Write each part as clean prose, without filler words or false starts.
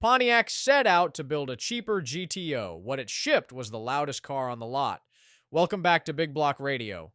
Pontiac set out to build a cheaper GTO. What it shipped was the loudest car on the lot. Welcome back to Big Block Radio.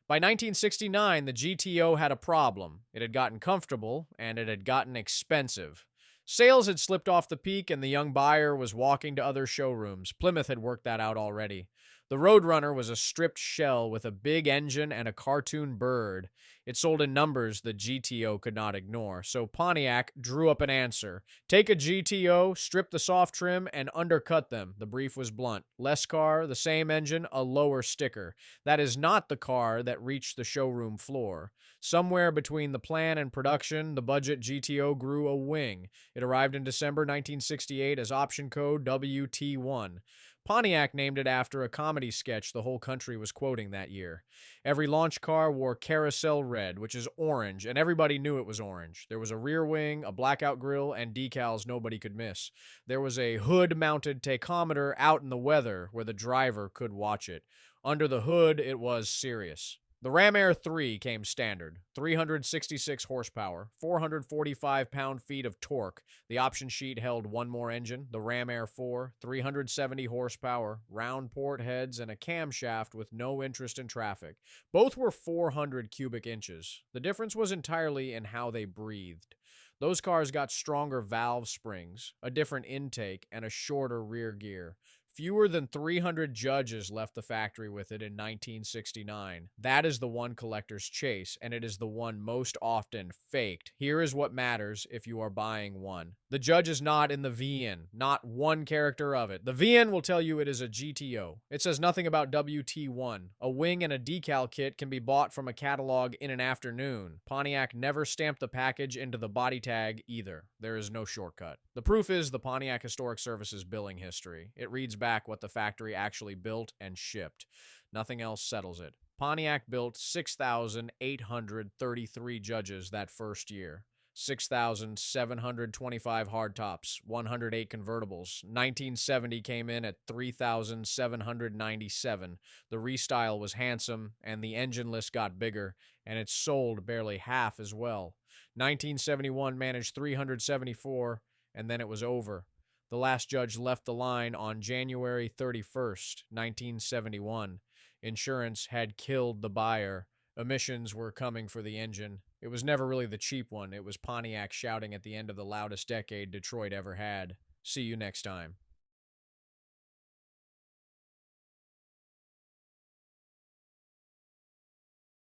By 1969, the GTO had a problem. It had gotten comfortable, and it had gotten expensive. Sales had slipped off the peak, and the young buyer was walking to other showrooms. Plymouth had worked that out already. The Roadrunner was a stripped shell with a big engine and a cartoon bird. It sold in numbers the GTO could not ignore, so Pontiac drew up an answer. Take a GTO, strip the soft trim, and undercut them. The brief was blunt. Less car, the same engine, a lower sticker. That is not the car that reached the showroom floor. Somewhere between the plan and production, the budget GTO grew a wing. It arrived in December 1968 as option code WT1. Pontiac named it after a comedy sketch the whole country was quoting that year. Every launch car wore carousel red, which is orange, and everybody knew it was orange. There was a rear wing, a blackout grille, and decals nobody could miss. There was a hood-mounted tachometer out in the weather where the driver could watch it. Under the hood, it was serious. The Ram Air 3 came standard, 366 horsepower, 445 pound-feet of torque. The option sheet held one more engine, the Ram Air 4, 370 horsepower, round port heads, and a camshaft with no interest in traffic. Both were 400 cubic inches. The difference was entirely in how they breathed. Those cars got stronger valve springs, a different intake, and a shorter rear gear. Fewer than 300 judges left the factory with it in 1969. That is the one collectors chase, and it is the one most often faked. Here is what matters if you are buying one. The Judge is not in the VN, not one character of it. The VN will tell you it is a GTO. It says nothing about WT1. A wing and a decal kit can be bought from a catalog in an afternoon. Pontiac never stamped the package into the body tag either. There is no shortcut. The proof is the Pontiac Historic Services billing history. It reads back what the factory actually built and shipped. Nothing else settles it. Pontiac built 6,833 judges that first year. 6,725 hardtops, 108 convertibles. 1970 came in at 3,797. The restyle was handsome, and the engine list got bigger, and it sold barely half as well. 1971 managed 374, and then it was over. The last judge left the line on January 31st, 1971. Insurance had killed the buyer. Emissions were coming for the engine. It was never really the cheap one. It was Pontiac shouting at the end of the loudest decade Detroit ever had. See you next time.